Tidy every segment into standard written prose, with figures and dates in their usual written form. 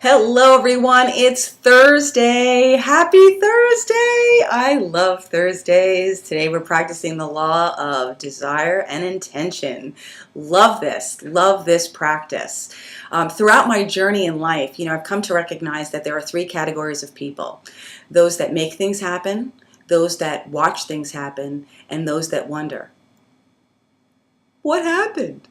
Hello everyone, it's Thursday. Happy Thursday! I love Thursdays. Today we're practicing the law of desire and intention. Love this practice. Throughout my journey in life, I've come to recognize that there are three categories of people. Those that make things happen, those that watch things happen, and those that wonder, what happened?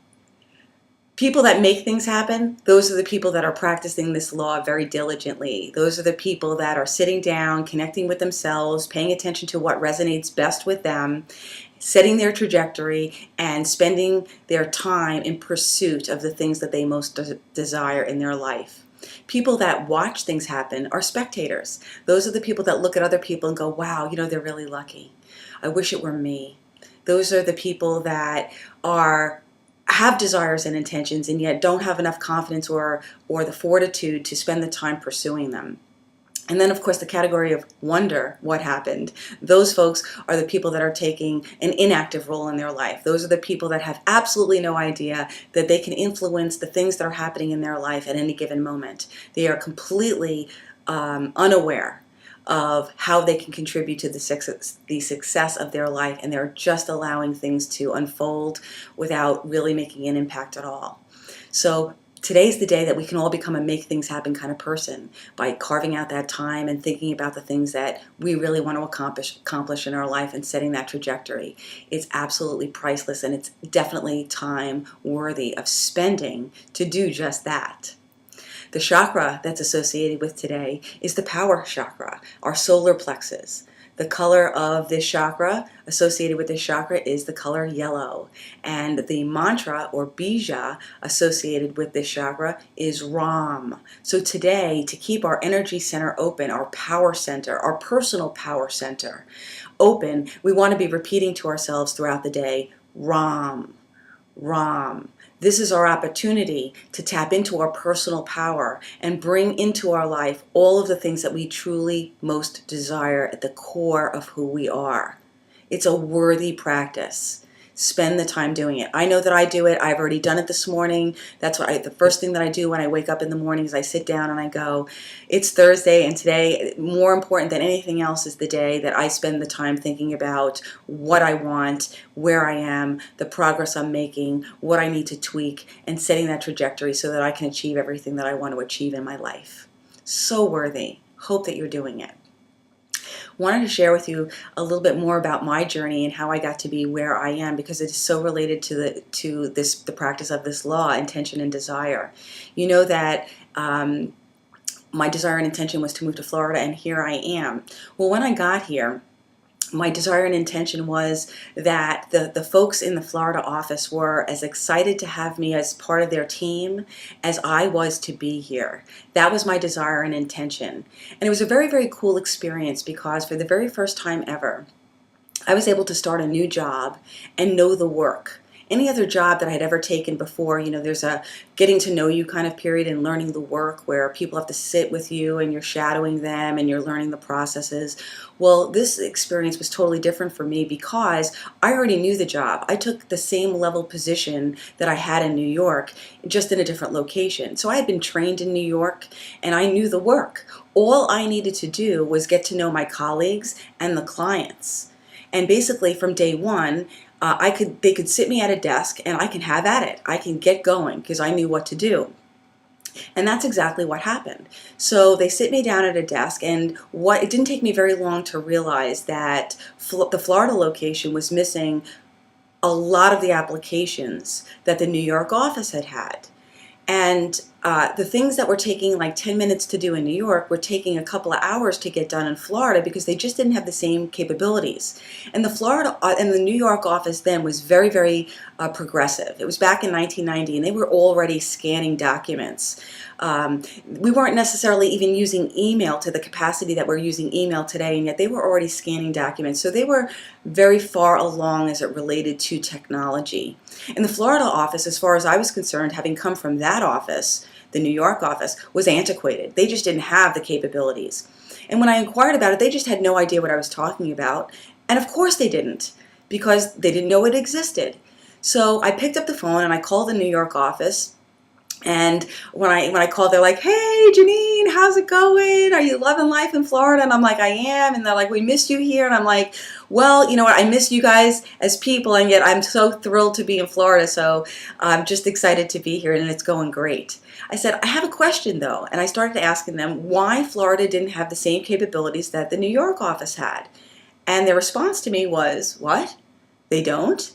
People that make things happen, those are the people that are practicing this law very diligently. Those are the people that are sitting down, connecting with themselves, paying attention to what resonates best with them, setting their trajectory, and spending their time in pursuit of the things that they most desire in their life. People that watch things happen are spectators. Those are the people that look at other people and go, wow, they're really lucky. I wish it were me. Those are the people that have desires and intentions and yet don't have enough confidence or the fortitude to spend the time pursuing them. And then, of course, the category of wonder, what happened. Those folks are the people that are taking an inactive role in their life. Those are the people that have absolutely no idea that they can influence the things that are happening in their life at any given moment. They are completely unaware of how they can contribute to the success of their life, and they're just allowing things to unfold without really making an impact at all. So today's the day that we can all become a make things happen kind of person by carving out that time and thinking about the things that we really want to accomplish in our life and setting that trajectory. It's absolutely priceless, and it's definitely time worthy of spending to do just that. The chakra that's associated with today is the power chakra, our solar plexus. The color of this chakra, associated with this chakra, is the color yellow. And the mantra or bija associated with this chakra is Ram. So today, to keep our energy center open, our power center, our personal power center open, we want to be repeating to ourselves throughout the day, Ram, Ram. This is our opportunity to tap into our personal power and bring into our life all of the things that we truly most desire at the core of who we are. It's a worthy practice. Spend the time doing it. I know that I do it. I've already done it this morning. That's what the first thing that I do when I wake up in the morning is I sit down and I go, it's Thursday, and today, more important than anything else, is the day that I spend the time thinking about what I want, where I am, the progress I'm making, what I need to tweak, and setting that trajectory so that I can achieve everything that I want to achieve in my life. So worthy. Hope that you're doing it. Wanted to share with you a little bit more about my journey and how I got to be where I am, because it is so related to the practice of this law, intention and desire. You know that my desire and intention was to move to Florida, and here I am. Well, when I got here, my desire and intention was that the folks in the Florida office were as excited to have me as part of their team as I was to be here. That was my desire and intention. And it was a very, very cool experience, because for the very first time ever, I was able to start a new job and know the work. Any other job that I'd ever taken before, there's a getting to know you kind of period and learning the work where people have to sit with you and you're shadowing them and you're learning the processes. Well, this experience was totally different for me because I already knew the job. I took the same level position that I had in New York, just in a different location. So I had been trained in New York and I knew the work. All I needed to do was get to know my colleagues and the clients. And basically from day one, they could sit me at a desk and I can have at it. I can get going because I knew what to do. And that's exactly what happened. So they sit me down at a desk, and it didn't take me very long to realize that the Florida location was missing a lot of the applications that the New York office had. And the things that were taking like 10 minutes to do in New York were taking a couple of hours to get done in Florida because they just didn't have the same capabilities. And the New York office then was very, very progressive. It was back in 1990, and they were already scanning documents. We weren't necessarily even using email to the capacity that we're using email today, and yet they were already scanning documents. So they were very far along as it related to technology. In the Florida office, as far as I was concerned, having come from that office, the New York office was antiquated. They just didn't have the capabilities. And when I inquired about it, they just had no idea what I was talking about. And of course they didn't, because they didn't know it existed. So I picked up the phone and I called the New York office, And when I called, they're like, "Hey, Jeannine, how's it going? Are you loving life in Florida?" And I'm like, "I am." And they're like, "We missed you here." And I'm like, "Well, you know what? I miss you guys as people, and yet I'm so thrilled to be in Florida. So I'm just excited to be here, and it's going great." I said, "I have a question though," and I started asking them why Florida didn't have the same capabilities that the New York office had. And their response to me was, "What? They don't?"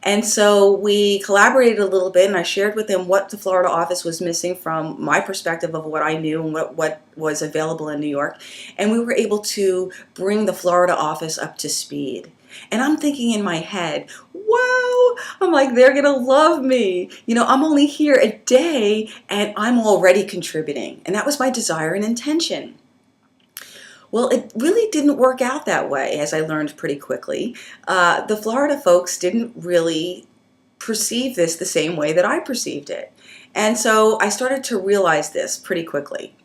And so we collaborated a little bit, and I shared with them what the Florida office was missing from my perspective of what I knew and what was available in New York. And we were able to bring the Florida office up to speed. And I'm thinking in my head, wow, I'm like, they're going to love me. You know, I'm only here a day and I'm already contributing. And that was my desire and intention. Well, it really didn't work out that way, as I learned pretty quickly. The Florida folks didn't really perceive this the same way that I perceived it. And so I started to realize this pretty quickly.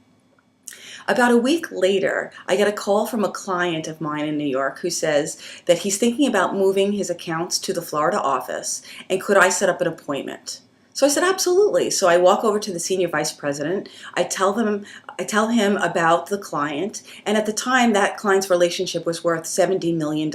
About a week later, I get a call from a client of mine in New York who says that he's thinking about moving his accounts to the Florida office, and could I set up an appointment? So I said, absolutely. So I walk over to the senior vice president. I tell him about the client, and at the time that client's relationship was worth $70 million.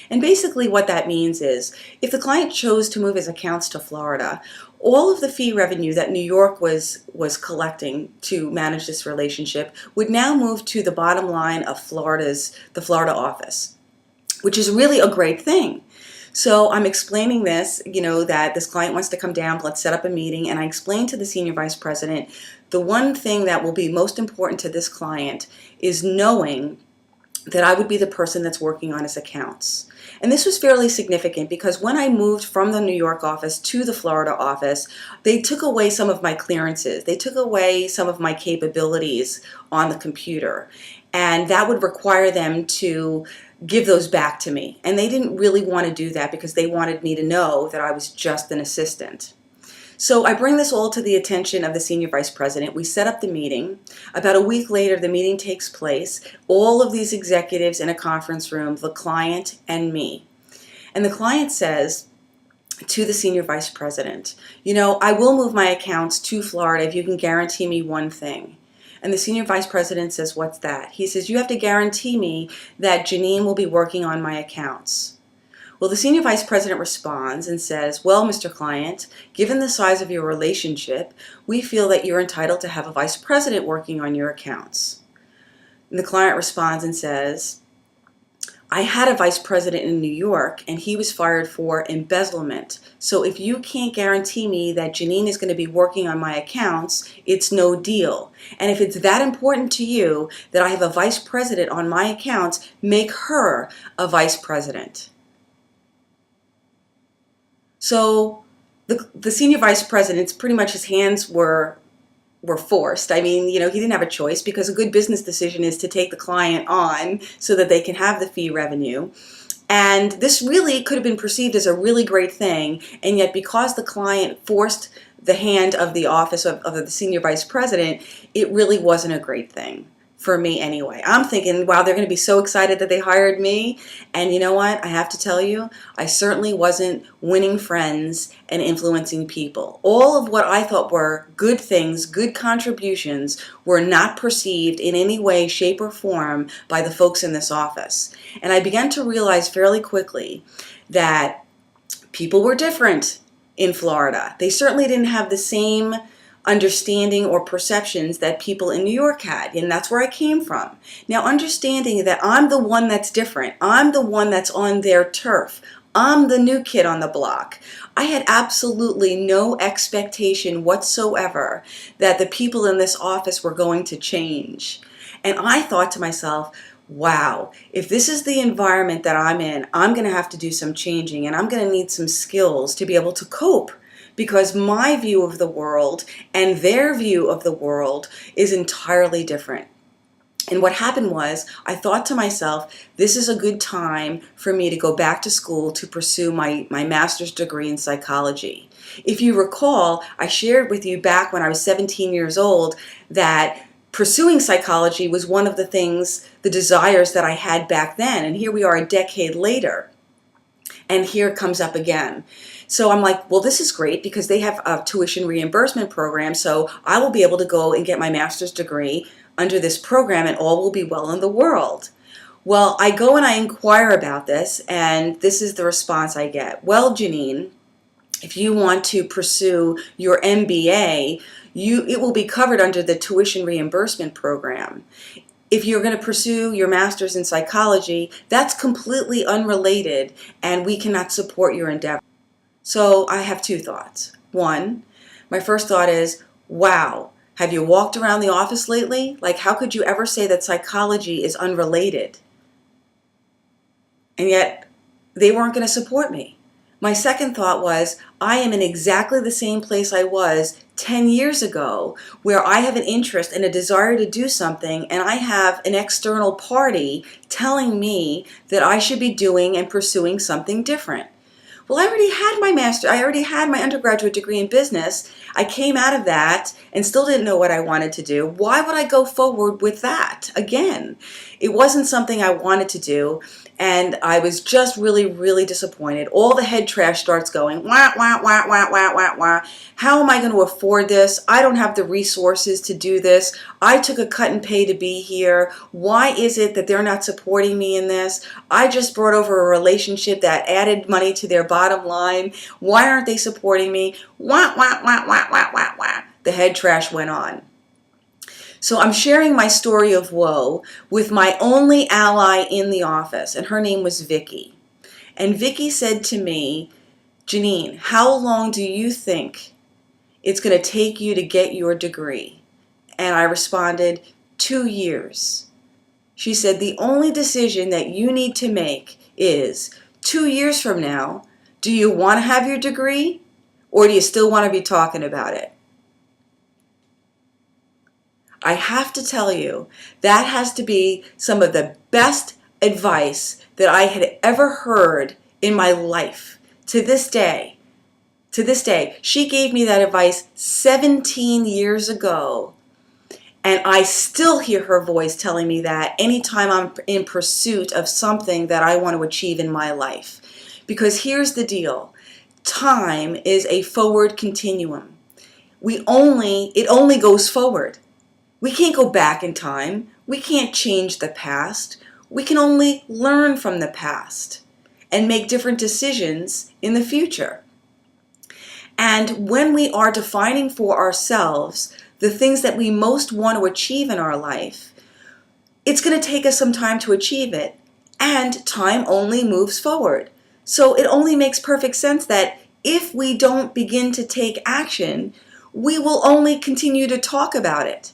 And basically what that means is if the client chose to move his accounts to Florida, all of the fee revenue that New York was collecting to manage this relationship would now move to the bottom line of the Florida office, which is really a great thing. So I'm explaining this, that this client wants to come down, let's set up a meeting, and I explained to the senior vice president, the one thing that will be most important to this client is knowing that I would be the person that's working on his accounts. And this was fairly significant because when I moved from the New York office to the Florida office, they took away some of my clearances. They took away some of my capabilities on the computer. And that would require them to give those back to me. And they didn't really want to do that because they wanted me to know that I was just an assistant. So I bring this all to the attention of the senior vice president. We set up the meeting. About a week later, the meeting takes place. All of these executives in a conference room, the client and me. And the client says to the senior vice president, I will move my accounts to Florida if you can guarantee me one thing. And the senior vice president says, what's that? He says, you have to guarantee me that Jeannine will be working on my accounts. Well, the senior vice president responds and says, well, Mr. Client, given the size of your relationship, we feel that you're entitled to have a vice president working on your accounts. And the client responds and says, I had a vice president in New York and he was fired for embezzlement. So if you can't guarantee me that Jeannine is going to be working on my accounts, it's no deal. And if it's that important to you that I have a vice president on my accounts, make her a vice president. So the senior vice president's pretty much his hands were forced. I mean, he didn't have a choice because a good business decision is to take the client on so that they can have the fee revenue. And this really could have been perceived as a really great thing. And yet because the client forced the hand of the office of the senior vice president, it really wasn't a great thing. For me anyway. I'm thinking, wow, they're going to be so excited that they hired me. And you know what? I have to tell you, I certainly wasn't winning friends and influencing people. All of what I thought were good things, good contributions, were not perceived in any way, shape, or form by the folks in this office. And I began to realize fairly quickly that people were different in Florida. They certainly didn't have the same understanding or perceptions that people in New York had, and that's where I came from. Now, understanding that I'm the one that's different, I'm the one that's on their turf, I'm the new kid on the block. I had absolutely no expectation whatsoever that the people in this office were going to change. And I thought to myself, wow, if this is the environment that I'm in, I'm going to have to do some changing, and I'm going to need some skills to be able to cope. Because my view of the world and their view of the world is entirely different. And what happened was, I thought to myself, this is a good time for me to go back to school to pursue my master's degree in psychology. If you recall, I shared with you back when I was 17 years old that pursuing psychology was one of the desires that I had back then. And here we are a decade later. And here it comes up again. So I'm like, well, this is great because they have a tuition reimbursement program. So I will be able to go and get my master's degree under this program and all will be well in the world. Well, I go and I inquire about this, and this is the response I get. Well, Jeannine, if you want to pursue your MBA, it will be covered under the tuition reimbursement program. If you're going to pursue your master's in psychology, that's completely unrelated and we cannot support your endeavor. So I have two thoughts. One, my first thought is, wow, have you walked around the office lately? Like, how could you ever say that psychology is unrelated? And yet they weren't going to support me. My second thought was, I am in exactly the same place I was 10 years ago, where I have an interest and a desire to do something, and I have an external party telling me that I should be doing and pursuing something different. Well, I already had my master. I already had my undergraduate degree in business. I came out of that and still didn't know what I wanted to do. Why would I go forward with that again? It wasn't something I wanted to do, and I was just really, really disappointed. All the head trash starts going, wah, wah, wah, wah, wah, wah, wah. How am I going to afford this? I don't have the resources to do this. I took a cut and pay to be here. Why is it that they're not supporting me in this? I just brought over a relationship that added money to their bottom line. Why aren't they supporting me? Wah, wah, wah, wah, wah, wah, wah. The head trash went on. So I'm sharing my story of woe with my only ally in the office, and her name was Vicky. And Vicky said to me, Jeannine, how long do you think it's going to take you to get your degree? And I responded, 2 years. She said, the only decision that you need to make is 2 years from now, do you want to have your degree or do you still want to be talking about it? I have to tell you, that has to be some of the best advice that I had ever heard in my life. To this day, she gave me that advice 17 years ago, and I still hear her voice telling me that anytime I'm in pursuit of something that I want to achieve in my life. Because here's the deal, time is a forward continuum. It only goes forward. We can't go back in time. We can't change the past. We can only learn from the past and make different decisions in the future. And when we are defining for ourselves the things that we most want to achieve in our life, it's going to take us some time to achieve it, and time only moves forward. So it only makes perfect sense that if we don't begin to take action, we will only continue to talk about it.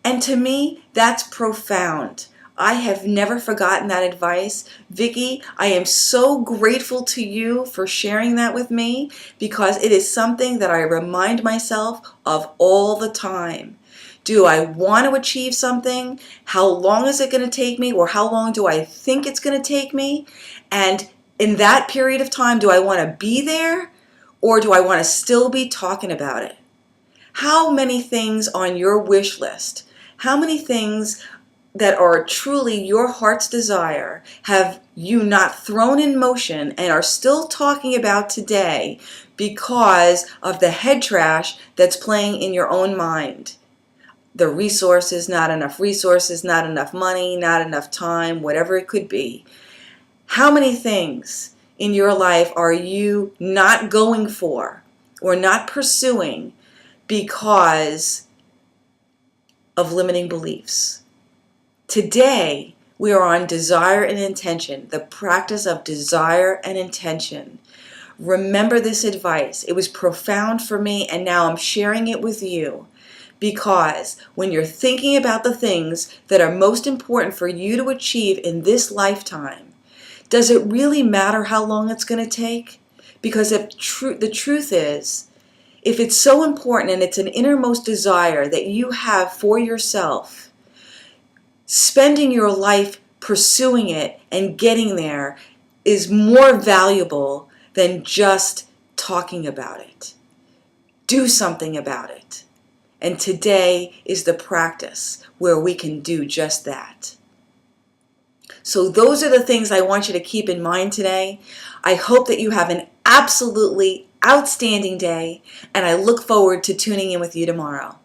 And to me, that's profound. I have never forgotten that advice. Vicky, I am so grateful to you for sharing that with me, because it is something that I remind myself of all the time. Do I want to achieve something? How long is it going to take me? Or how long do I think it's going to take me? And in that period of time, do I want to be there? Or do I want to still be talking about it? How many things on your wish list, how many things that are truly your heart's desire have you not thrown in motion and are still talking about today because of the head trash that's playing in your own mind? The resources, not enough money, not enough time, whatever it could be. How many things in your life are you not going for or not pursuing because of limiting beliefs? Today, we are on desire and intention, the practice of desire and intention. Remember this advice. It was profound for me, and now I'm sharing it with you, because when you're thinking about the things that are most important for you to achieve in this lifetime, does it really matter how long it's going to take? Because the truth is, if it's so important and it's an innermost desire that you have for yourself, spending your life pursuing it and getting there is more valuable than just talking about it. Do something about it. And today is the practice where we can do just that. So those are the things I want you to keep in mind today. I hope that you have an absolutely outstanding day, and I look forward to tuning in with you tomorrow.